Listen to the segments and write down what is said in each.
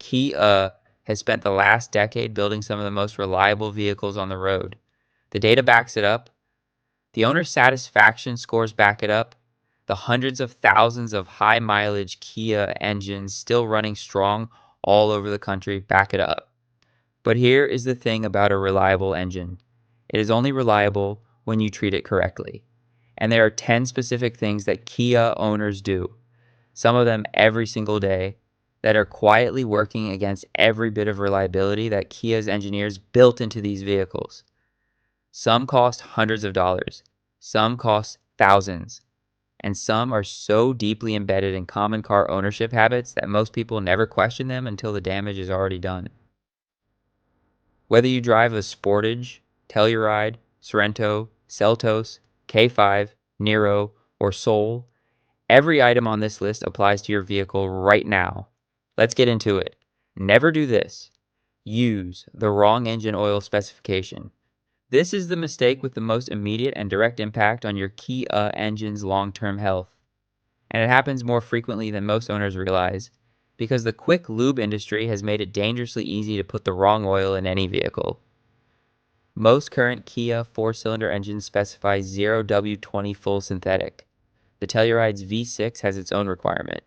Kia has spent the last decade building some of the most reliable vehicles on the road. The data backs it up. The owner satisfaction scores back it up. The hundreds of thousands of high mileage Kia engines still running strong all over the country back it up. But here is the thing about a reliable engine. It is only reliable when you treat it correctly. And there are 10 specific things that Kia owners do, some of them every single day, that are quietly working against every bit of reliability that Kia's engineers built into these vehicles. Some cost hundreds of dollars, some cost thousands, and some are so deeply embedded in common car ownership habits that most people never question them until the damage is already done. Whether you drive a Sportage, Telluride, Sorento, Seltos, K5, Nero, or Soul, every item on this list applies to your vehicle right now. Let's get into it. Never do this. Use the wrong engine oil specification. This is the mistake with the most immediate and direct impact on your Kia engine's long-term health. And it happens more frequently than most owners realize, because the quick lube industry has made it dangerously easy to put the wrong oil in any vehicle. Most current Kia 4-cylinder engines specify 0W20 full synthetic. The Telluride's V6 has its own requirement.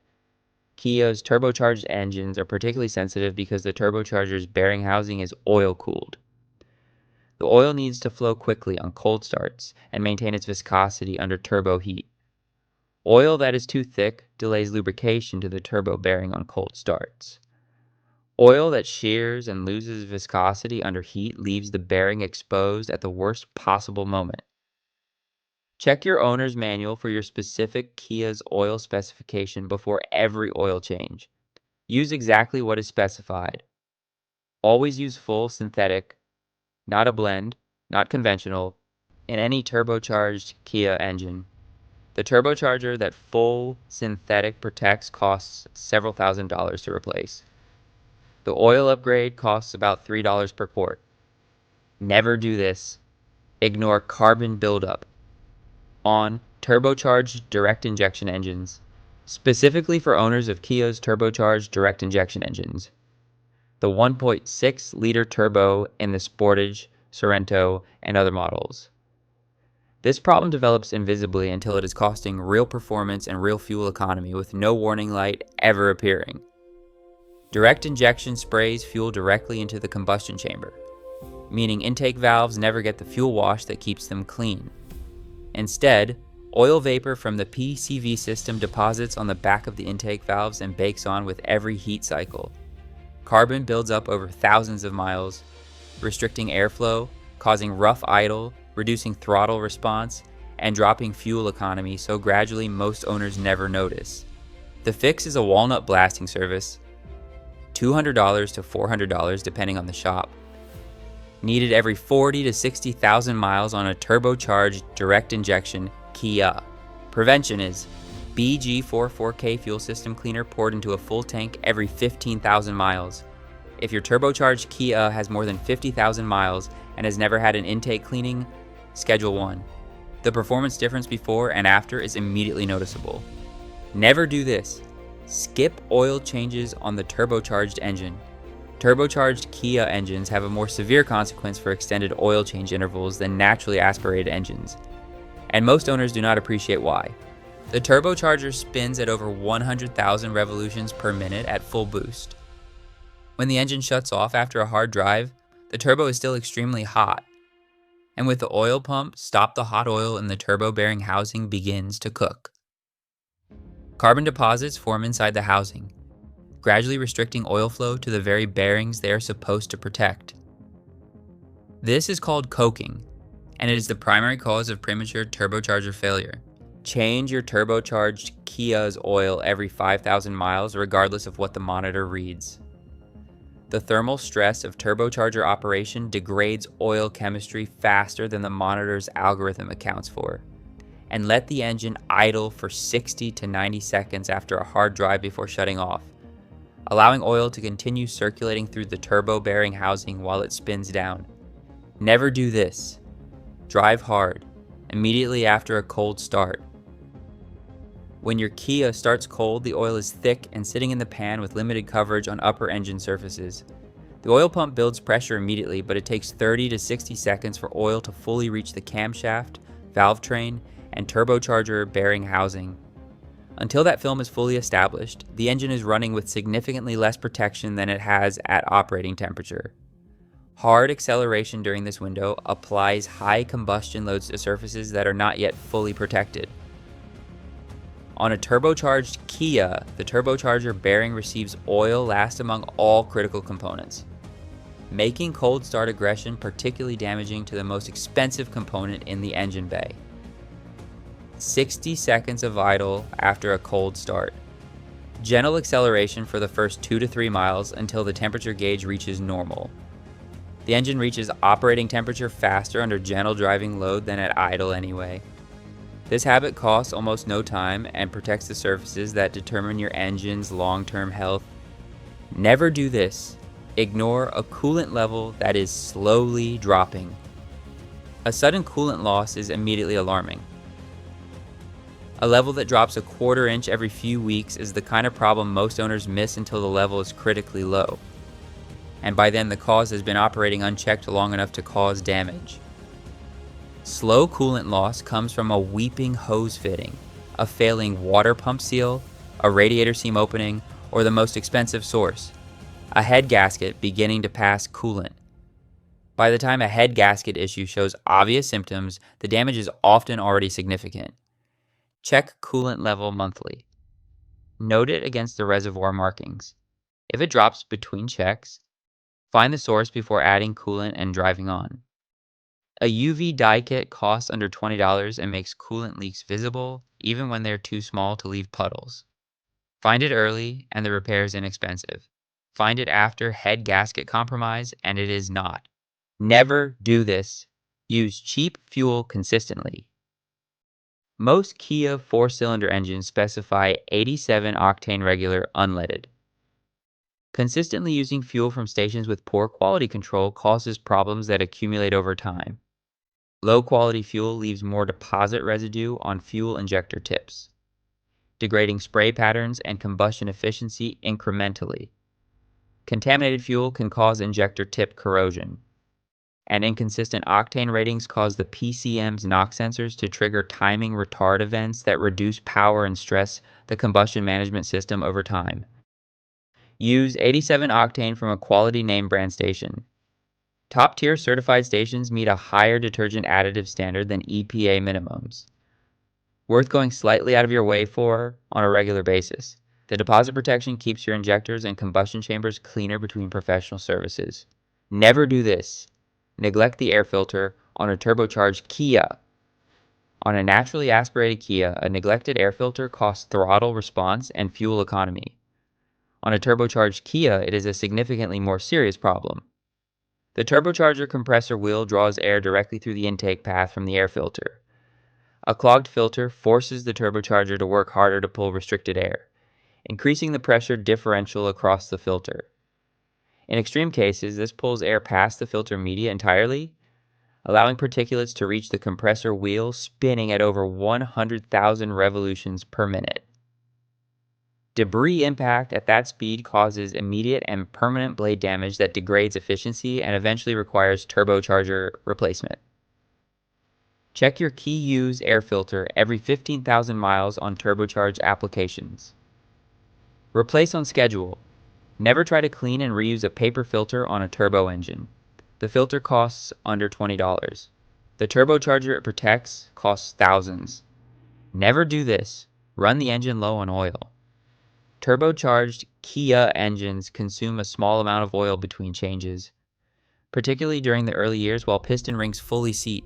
Kia's turbocharged engines are particularly sensitive because the turbocharger's bearing housing is oil-cooled. The oil needs to flow quickly on cold starts and maintain its viscosity under turbo heat. Oil that is too thick delays lubrication to the turbo bearing on cold starts. Oil that shears and loses viscosity under heat leaves the bearing exposed at the worst possible moment. Check your owner's manual for your specific Kia's oil specification before every oil change. Use exactly what is specified. Always use full synthetic, not a blend, not conventional, in any turbocharged Kia engine. The turbocharger that full synthetic protects costs several $1,000s to replace. The oil upgrade costs about $3 per quart. Never do this. Ignore carbon buildup on turbocharged direct injection engines, specifically for owners of Kia's turbocharged direct injection engines. The 1.6-liter turbo in the Sportage, Sorento, and other models. This problem develops invisibly until it is costing real performance and real fuel economy with no warning light ever appearing. Direct injection sprays fuel directly into the combustion chamber, meaning intake valves never get the fuel wash that keeps them clean. Instead, oil vapor from the PCV system deposits on the back of the intake valves and bakes on with every heat cycle. Carbon builds up over thousands of miles, restricting airflow, causing rough idle, reducing throttle response, and dropping fuel economy so gradually most owners never notice. The fix is a walnut blasting service, $200 to $400 depending on the shop. Needed every 40 to 60,000 miles on a turbocharged direct injection Kia. Prevention is BG44K fuel system cleaner poured into a full tank every 15,000 miles. If your turbocharged Kia has more than 50,000 miles and has never had an intake cleaning, schedule one. The performance difference before and after is immediately noticeable. Never do this. Skip oil changes on the turbocharged engine. Turbocharged Kia engines have a more severe consequence for extended oil change intervals than naturally aspirated engines, and most owners do not appreciate why. The turbocharger spins at over 100,000 revolutions per minute at full boost. When the engine shuts off after a hard drive, the turbo is still extremely hot, and with the oil pump stopped, the hot oil in the turbo bearing housing begins to cook. Carbon deposits form inside the housing, gradually restricting oil flow to the very bearings they are supposed to protect. This is called coking, and it is the primary cause of premature turbocharger failure. Change your turbocharged Kia's oil every 5,000 miles regardless of what the monitor reads. The thermal stress of turbocharger operation degrades oil chemistry faster than the monitor's algorithm accounts for. And let the engine idle for 60 to 90 seconds after a hard drive before shutting off, allowing oil to continue circulating through the turbo bearing housing while it spins down. Never do this. Drive hard, immediately after a cold start. When your Kia starts cold, the oil is thick and sitting in the pan with limited coverage on upper engine surfaces. The oil pump builds pressure immediately, but it takes 30 to 60 seconds for oil to fully reach the camshaft, valve train, and turbocharger bearing housing. Until that film is fully established, the engine is running with significantly less protection than it has at operating temperature. Hard acceleration during this window applies high combustion loads to surfaces that are not yet fully protected. On a turbocharged Kia, the turbocharger bearing receives oil last among all critical components, making cold start aggression particularly damaging to the most expensive component in the engine bay. 60 seconds of idle after a cold start. Gentle acceleration for the first 2 to 3 miles until the temperature gauge reaches normal. The engine reaches operating temperature faster under gentle driving load than at idle anyway. This habit costs almost no time and protects the surfaces that determine your engine's long-term health. Never do this. Ignore a coolant level that is slowly dropping. A sudden coolant loss is immediately alarming. A level that drops a quarter inch every few weeks is the kind of problem most owners miss until the level is critically low. And by then the cause has been operating unchecked long enough to cause damage. Slow coolant loss comes from a weeping hose fitting, a failing water pump seal, a radiator seam opening, or the most expensive source, a head gasket beginning to pass coolant. By the time a head gasket issue shows obvious symptoms, the damage is often already significant. Check coolant level monthly. Note it against the reservoir markings. If it drops between checks, find the source before adding coolant and driving on. A UV dye kit costs under $20 and makes coolant leaks visible, even when they're too small to leave puddles. Find it early, and the repair is inexpensive. Find it after head gasket compromise, and it is not. Never do this. Use cheap fuel consistently. Most Kia 4-cylinder engines specify 87 octane regular unleaded. Consistently using fuel from stations with poor quality control causes problems that accumulate over time. Low-quality fuel leaves more deposit residue on fuel injector tips, degrading spray patterns and combustion efficiency incrementally. Contaminated fuel can cause injector tip corrosion, and inconsistent octane ratings cause the PCM's knock sensors to trigger timing retard events that reduce power and stress the combustion management system over time. Use 87 octane from a quality name brand station. Top-tier certified stations meet a higher detergent additive standard than EPA minimums. Worth going slightly out of your way for on a regular basis. The deposit protection keeps your injectors and combustion chambers cleaner between professional services. Never do this. Neglect the air filter on a turbocharged Kia. On a naturally aspirated Kia, a neglected air filter costs throttle response and fuel economy. On a turbocharged Kia, it is a significantly more serious problem. The turbocharger compressor wheel draws air directly through the intake path from the air filter. A clogged filter forces the turbocharger to work harder to pull restricted air, increasing the pressure differential across the filter. In extreme cases, this pulls air past the filter media entirely, allowing particulates to reach the compressor wheel spinning at over 100,000 revolutions per minute. Debris impact at that speed causes immediate and permanent blade damage that degrades efficiency and eventually requires turbocharger replacement. Check your Kia's air filter every 15,000 miles on turbocharged applications. Replace on schedule. Never try to clean and reuse a paper filter on a turbo engine. The filter costs under $20. The turbocharger it protects costs thousands. Never do this. Run the engine low on oil. Turbocharged Kia engines consume a small amount of oil between changes, particularly during the early years while piston rings fully seat.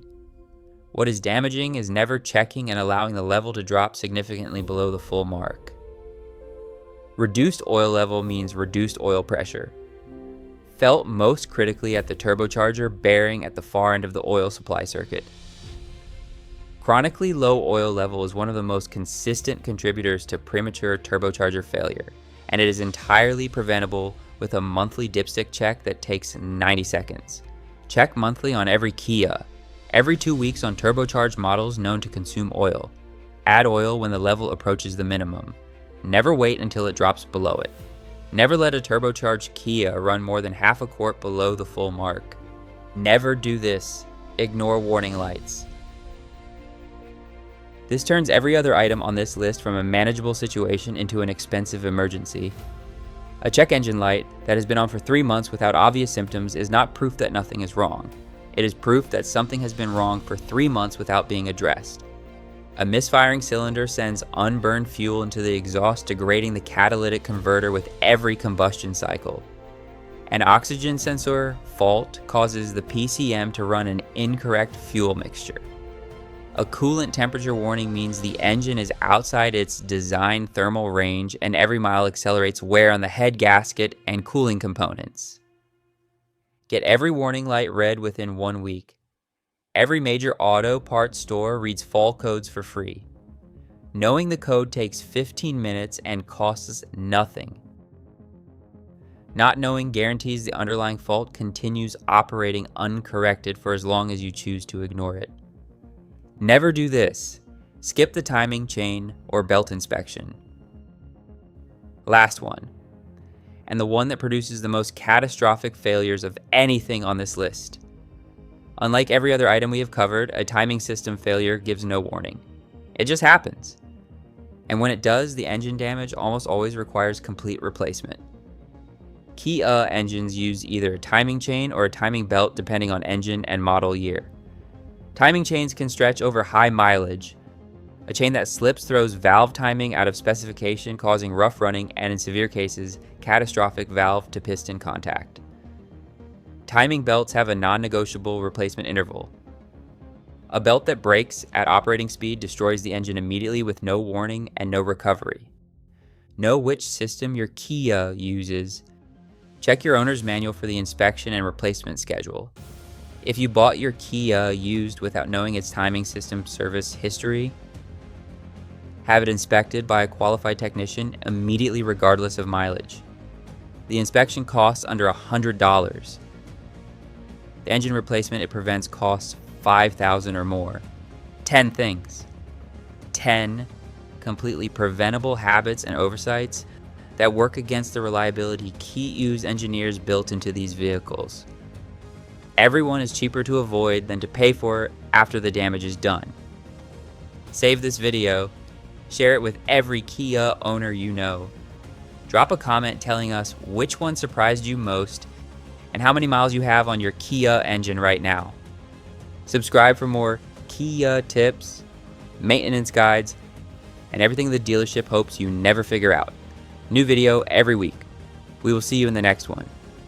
What is damaging is never checking and allowing the level to drop significantly below the full mark. Reduced oil level means reduced oil pressure. Felt most critically at the turbocharger bearing at the far end of the oil supply circuit. Chronically low oil level is one of the most consistent contributors to premature turbocharger failure, and it is entirely preventable with a monthly dipstick check that takes 90 seconds. Check monthly on every Kia, every 2 weeks on turbocharged models known to consume oil. Add oil when the level approaches the minimum. Never wait until it drops below it. Never let a turbocharged Kia run more than half a quart below the full mark. Never do this. Ignore warning lights. This turns every other item on this list from a manageable situation into an expensive emergency. A check engine light that has been on for 3 months without obvious symptoms is not proof that nothing is wrong. It is proof that something has been wrong for 3 months without being addressed. A misfiring cylinder sends unburned fuel into the exhaust, degrading the catalytic converter with every combustion cycle. An oxygen sensor fault causes the PCM to run an incorrect fuel mixture. A coolant temperature warning means the engine is outside its design thermal range and every mile accelerates wear on the head gasket and cooling components. Get every warning light read within 1 week. Every major auto parts store reads fall codes for free. Knowing the code takes 15 minutes and costs nothing. Not knowing guarantees the underlying fault continues operating uncorrected for as long as you choose to ignore it. Never do this. Skip the timing chain or belt inspection. Last one, and the one that produces the most catastrophic failures of anything on this list. Unlike every other item we have covered, a timing system failure gives no warning. It just happens. And when it does, the engine damage almost always requires complete replacement. Kia engines use either a timing chain or a timing belt depending on engine and model year. Timing chains can stretch over high mileage. A chain that slips throws valve timing out of specification, causing rough running and, in severe cases, catastrophic valve to piston contact. Timing belts have a non-negotiable replacement interval. A belt that breaks at operating speed destroys the engine immediately with no warning and no recovery. Know which system your Kia uses. Check your owner's manual for the inspection and replacement schedule. If you bought your Kia used without knowing its timing system service history, have it inspected by a qualified technician immediately regardless of mileage. The inspection costs under $100. The engine replacement it prevents costs $5,000 or more. 10 things. 10 completely preventable habits and oversights that work against the reliability Kia's engineers built into these vehicles. Everyone is cheaper to avoid than to pay for after the damage is done. Save this video, share it with every Kia owner you know. Drop a comment telling us which one surprised you most and how many miles you have on your Kia engine right now. Subscribe for more Kia tips, maintenance guides, and everything the dealership hopes you never figure out. New video every week. We will see you in the next one.